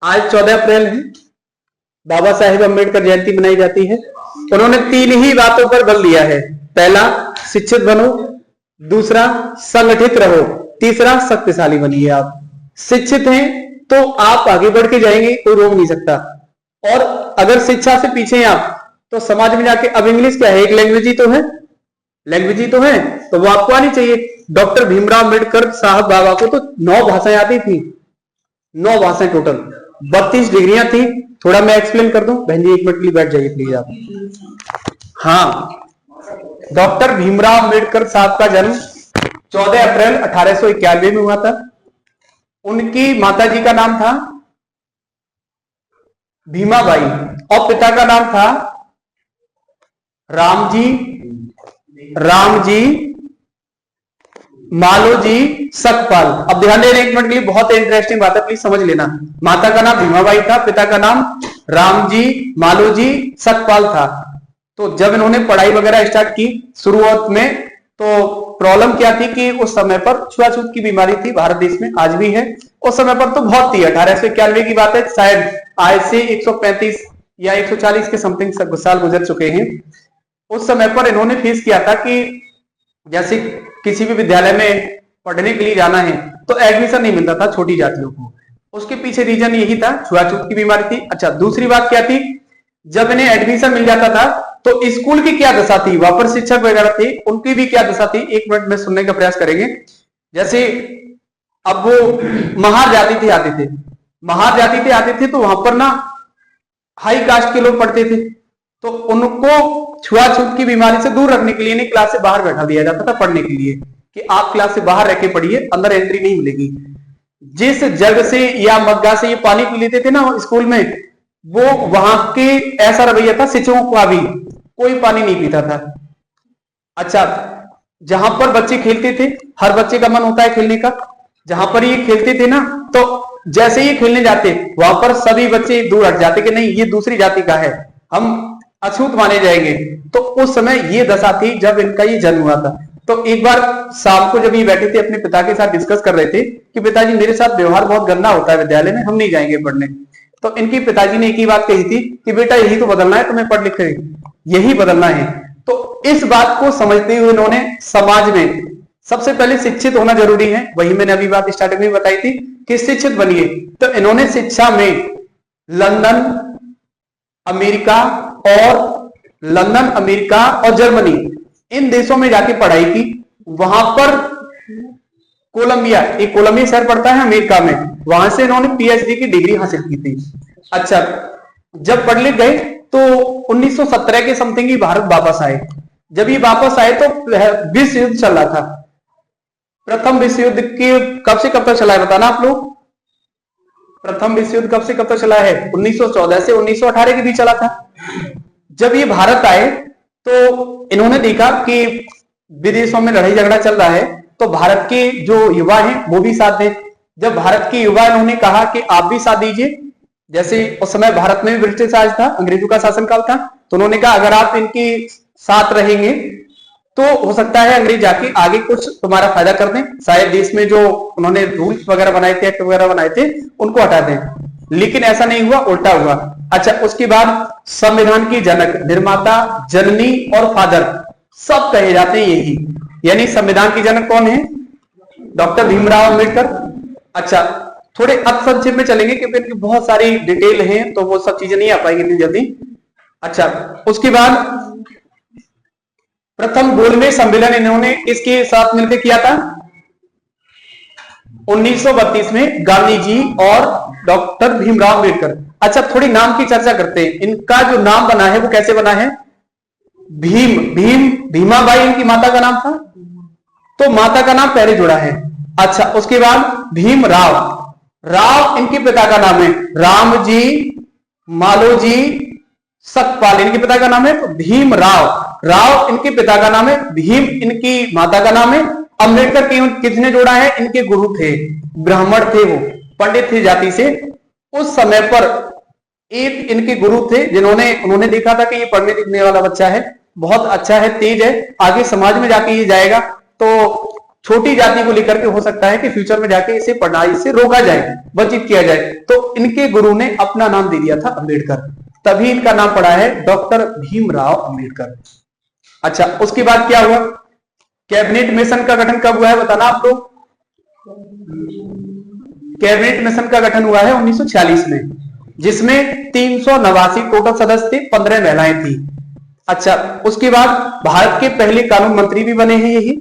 आज 14 अप्रैल है, बाबा साहेब अम्बेडकर जयंती मनाई जाती है। उन्होंने 3 ही बातों पर बल दिया है। पहला, शिक्षित बनो। दूसरा, संगठित रहो। तीसरा, शक्तिशाली बनिए। आप शिक्षित हैं तो आप आगे बढ़ के जाएंगे, कोई रोक नहीं सकता। और अगर शिक्षा से पीछे हैं आप, तो समाज में जाके, अब इंग्लिश क्या है, एक लैंग्वेज ही तो है, लैंग्वेज ही तो है, तो वो आपको आनी चाहिए। डॉक्टर भीमराव अम्बेडकर साहब बाबा को तो 9 भाषाएं आती थी, 9 भाषाएं टोटल, 32 डिग्रियां थी। थोड़ा मैं एक्सप्लेन कर दूं। बहन जी 1 मिनट के लिए बैठ जाइए प्लीज आप। हाँ, डॉक्टर भीमराव अम्बेडकर साहब का जन्म 14 अप्रैल 1891 में हुआ था। उनकी माताजी का नाम था भीमाबाई और पिता का नाम था रामजी मालोजी सकपाल। अब ध्यान देना 1 मिनट के लिए, बहुत इंटरेस्टिंग बात है, प्लीज समझ लेना। माता का नाम भीमाबाई था, पिता का नाम रामजी मालोजी सकपाल था। तो जब इन्होंने पढ़ाई वगैरह स्टार्ट की शुरुआत में, तो प्रॉब्लम क्या थी कि उस समय पर छुआछूत की बीमारी थी, भारत देश में आज भी है, उस समय पर तो बहुत थी। 1891 की बात है, शायद आज से 135 या 140 के समथिंग साल गुजर चुके हैं। उस समय पर इन्होंने फेस किया था कि जैसे किसी भी विद्यालय में पढ़ने के लिए जाना है तो एडमिशन नहीं मिलता था छोटी जातियों को। उसके पीछे रीजन यही था, छुआछूत की बीमारी थी। अच्छा, दूसरी बात क्या थी, जब इन्हें एडमिशन मिल जाता था तो स्कूल की क्या दशा थी, वहां पर शिक्षक वगैरह थे, उनकी भी क्या दशा थी। 1 मिनट में सुनने का प्रयास करेंगे। जैसे अब वो महार जाति थे आते थे, तो वहां पर ना हाई कास्ट के लोग पढ़ते थे, तो उनको छुआछूत की बीमारी से दूर रखने के लिए इन्हें क्लास से बाहर बैठा दिया जाता था पढ़ने के लिए, कि आप क्लास से बाहर रह के पढ़िए, अंदर एंट्री नहीं मिलेगी। जिस जग से या मग्गा से ये पानी पी लेते थे ना स्कूल में, वो वहां के ऐसा रवैया था, शिक्षकों का भी कोई पानी नहीं पीता था। अच्छा, जहां पर बच्चे खेलते थे, हर बच्चे का मन होता है खेलने का, जहां पर ये खेलते थे ना, तो जैसे ही खेलने जाते वहां पर सभी बच्चे दूर हट जाते कि नहीं ये दूसरी जाति का है, हम अछूत माने जाएंगे। तो उस समय ये दशा थी जब इनका ये जन्म हुआ था। तो एक बार शाम को जब ये बैठे थे अपने पिता के साथ डिस्कस कर रहे थे कि पिताजी मेरे साथ व्यवहार बहुत गंदा होता है विद्यालय में, हम नहीं जाएंगे पढ़ने। तो इनके पिताजी ने एक ही बात कही थी कि बेटा यही तो बदलना है, तुम्हें पढ़ लिख कर यही बदलना है। तो इस बात को समझते हुए इन्होंने समाज में सबसे पहले शिक्षित होना जरूरी है, वही मैंने अभी बात स्टार्टिंग में बताई थी कि शिक्षित बनिए। तो इन्होंने शिक्षा में लंदन अमेरिका और जर्मनी, इन देशों में जाके पढ़ाई की। वहां पर कोलंबिया, एक कोलंबिया शहर पड़ता है अमेरिका में, वहां से इन्होंने पीएचडी की डिग्री हासिल की थी। अच्छा, जब पढ़ लिख गए तो 1917 के समथिंग ही भारत वापस आए। जब ये वापस आए तो विश्व युद्ध चल रहा था। प्रथम विश्व युद्ध के कब से कब तक चला है बताना आप लोग? प्रथम विश्व युद्ध कब से कब तक चला है? 1914 से 1918 के बीच चला था। जब ये भारत आए तो इन्होंने देखा कि विदेशों में लड़ाई झगड़ा चल रहा है, तो भारत के जो युवा हैं वो भी साथ दें। जब भारत के युवा इन्होंने कहा कि आप भी साथ दीजिए, जैसे उस समय भारत में भी ब्रिटिश राज था, अंग्रेजों का शासनकाल था, तो उन्होंने कहा अगर आप इनके साथ रहेंगे तो हो सकता है अंग्रेज जाके आगे कुछ तुम्हारा फायदा कर दें, शायद देश में जो उन्होंने रूल्स वगैरह बनाए थे, एक्ट वगैरह बनाए थे, उनको हटा दें। लेकिन ऐसा नहीं हुआ, उल्टा हुआ। अच्छा, उसके बाद संविधान की जनक, निर्माता, जननी और फादर सब कहे जाते हैं यही। यानी संविधान की जनक कौन है? डॉक्टर भीमराव अम्बेडकर। अच्छा, थोड़े अब संक्षेप में चलेंगे क्योंकि इनकी बहुत सारी डिटेल हैं, तो वो सब चीजें नहीं आ पाएंगी इतनी जल्दी। अच्छा, उसके बाद प्रथम गोलमेज सम्मेलन इन्होंने किसके साथ मिलकर किया था? 1932 में गांधी जी और डॉक्टर भीमराव अम्बेडकर। अच्छा, थोड़ी नाम की चर्चा करते हैं। इनका जो नाम बना है वो कैसे बना है? भीमाबाई इनकी माता का नाम था, तो माता का नाम पहले जुड़ा है। अच्छा, उसके बाद भीमराव, राव इनके पिता का नाम है, रामजी मालोजी सकपाल इनके पिता का नाम है। तो भीमराव, राव इनके पिता का नाम है, भीम इनकी माता का नाम है। अम्बेडकर किसने जोड़ा है? इनके गुरु थे, ब्राह्मण थे, वो पंडित थे जाति से। उस समय पर एक इनके गुरु थे उन्होंने देखा था कि ये पढ़ने लिखने वाला बच्चा है, बहुत अच्छा है, तेज है, आगे समाज में जाके ये जाएगा, तो छोटी जाति को लेकर के हो सकता है कि फ्यूचर में जाके इसे पढ़ाई से रोका जाए, वंचित किया जाए, तो इनके गुरु ने अपना नाम दे दिया था अम्बेडकर, तभी इनका नाम पड़ा है डॉक्टर भीमराव अम्बेडकर। अच्छा, उसके बाद क्या हुआ? कैबिनेट मिशन का गठन कब हुआ है बताना आप लोग? कैबिनेट मिशन का गठन हुआ है 1946 में, जिसमें 389 टोटल सदस्य थे, 15 महिलाएं थी। अच्छा, उसके बाद भारत के पहले कानून मंत्री भी बने हैं यही।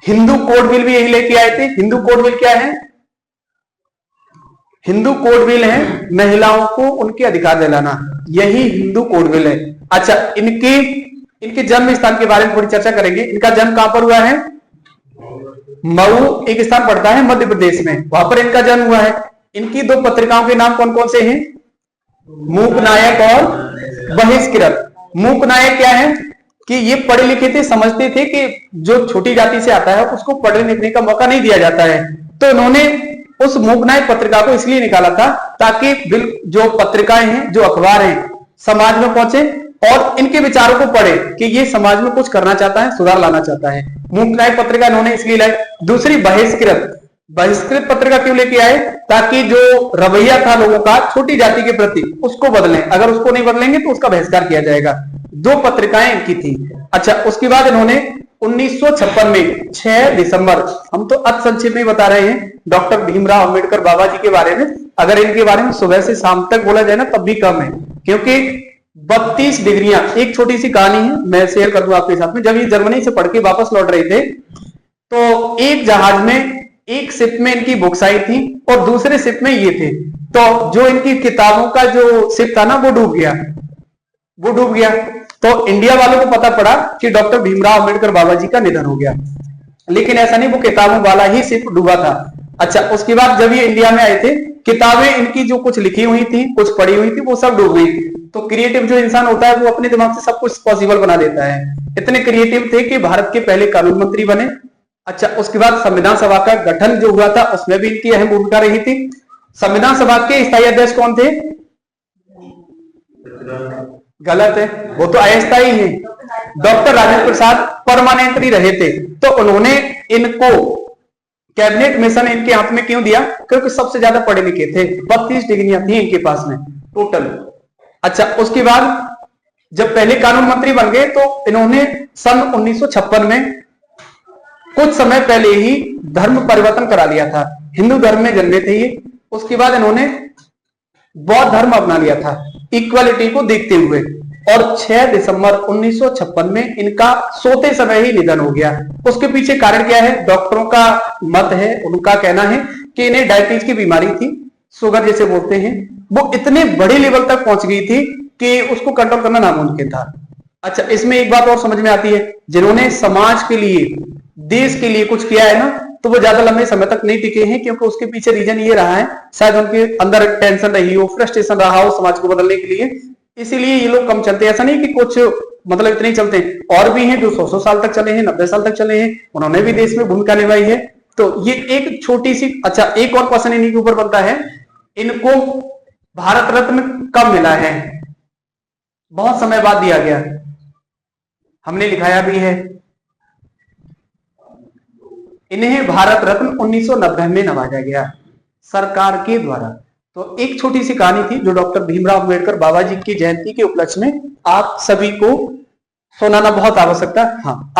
हिंदू कोड बिल भी यही लेके आए थे। हिंदू कोड बिल क्या है? हिंदू कोड बिल है महिलाओं को उनके अधिकार दिलाना, यही हिंदू कोड बिल है। अच्छा, इनके जन्म स्थान के बारे में थोड़ी चर्चा करेंगे। इनका जन्म कहां पर हुआ है? मऊ एक स्थान पड़ता है मध्य प्रदेश में, वहां पर इनका जन्म हुआ है। इनकी दो पत्रिकाओं के नाम कौन कौन से हैं? मूक नायक और बहिष्कृत। मूक नायक क्या है कि ये पढ़े लिखे थे, समझते थे कि जो छोटी जाति से आता है उसको पढ़ने लिखने का मौका नहीं दिया जाता है, तो इन्होंने उस मूक नायक पत्रिका को इसलिए निकाला था ताकि जो पत्रिकाएं हैं, जो अखबार हैं, समाज में पहुंचे और इनके विचारों को पढ़े कि ये समाज में कुछ करना चाहता है, सुधार लाना चाहता है। मूक नायक पत्रिका इन्होंने इसलिए लाई। दूसरी बहिष्कृत पत्रिका क्यों लेके आए? ताकि जो रवैया था लोगों का छोटी जाति के प्रति उसको बदलें, अगर उसको नहीं बदलेंगे तो उसका बहिष्कार किया जाएगा। दो पत्रिकाएं इनकी थी। अच्छा, उसके बाद इन्होंने 1956 में 6 दिसंबर, हम तो अति संक्षेप में बता रहे हैं डॉक्टर भीमराव अंबेडकर बाबा जी के बारे में, अगर इनके बारे में सुबह से शाम तक बोला जाए ना तब भी कम है, क्योंकि 32 डिग्रियां। एक छोटी सी कहानी है, मैं शेयर कर दूं आपके साथ में। जब ये जर्मनी से पढ़ के वापस लौट रहे थे तो एक जहाज में, एक शिप में इनकी बुक्स आई थी और दूसरे शिप में ये थे, तो जो इनकी किताबों का जो शिप था ना वो डूब गया। तो इंडिया वालों को पता पड़ा कि डॉक्टर भीमराव अंबेडकर बाबा जी का निधन हो गया, लेकिन ऐसा नहीं, वो किताबों वाला ही शिप डूबा था। अच्छा, उसके बाद जब ये इंडिया में आए थे, किताबें इनकी जो कुछ लिखी हुई थी, कुछ पढ़ी हुई थी, वो सब डूब गई। तो क्रिएटिव जो इंसान होता है वो अपने दिमाग से सब कुछ पॉसिबल बना देता है। इतने क्रिएटिव थे कि भारत के पहले कानून मंत्री बने। अच्छा, उसके बाद संविधान सभा का गठन जो हुआ था उसमें भी इनकी अहम भूमिका रही थी। संविधान सभा के स्थायी अध्यक्ष कौन थे? गलत है, वो तो अस्थायी है। डॉक्टर राजेंद्र प्रसाद परमानेंटली रहे थे, तो उन्होंने इनको कैबिनेट मिशन इनके हाथ में क्यों दिया? क्योंकि सबसे ज्यादा पढ़े लिखे थे, 32 डिग्रियां थी इनके पास में टोटल। अच्छा, उसके बाद जब पहले कानून मंत्री बन गए तो इन्होंने सन 1956 में कुछ समय पहले ही धर्म परिवर्तन करा लिया था। हिंदू धर्म में जन्मे थे ये, उसके बाद इन्होंने बौद्ध धर्म अपना लिया था इक्वालिटी को देखते हुए, और 6 दिसंबर 1956 में इनका सोते समय ही निधन हो गया। उसके पीछे कारण क्या है? डॉक्टरों का मत है, उनका कहना है कि इन्हें डायबिटीज की बीमारी थी, शुगर जैसे बोलते हैं, वो इतने बड़े लेवल तक पहुंच गई थी कि उसको कंट्रोल करना नामुमकिन था। अच्छा, इसमें एक बात और समझ में आती है, जिन्होंने समाज के लिए, देश के लिए कुछ किया है ना, तो वो ज्यादा लंबे समय तक नहीं टिके हैं, क्योंकि उसके पीछे रीजन ये रहा है, शायद उनके अंदर टेंशन रही हो, फ्रस्ट्रेशन रहा हो समाज को बदलने के लिए, इसीलिए ये लोग कम चलते हैं। ऐसा नहीं कि कुछ मतलब इतने ही चलते हैं, और भी हैं जो 100 साल तक चले हैं, 90 साल तक चले हैं, उन्होंने भी देश में भूमिका निभाई है। तो ये एक छोटी सी, अच्छा एक और क्वेश्चन इन्हीं के ऊपर बनता है, इनको भारत रत्न कब मिला है? बहुत समय बाद दिया गया, हमने लिखाया भी है। इन्हें भारत रत्न 1990 में नवाजा गया सरकार के द्वारा। तो एक छोटी सी कहानी थी जो डॉक्टर भीमराव अंबेडकर बाबा जी की जयंती के उपलक्ष्य में आप सभी को सुनाना बहुत आवश्यक था। हाँ।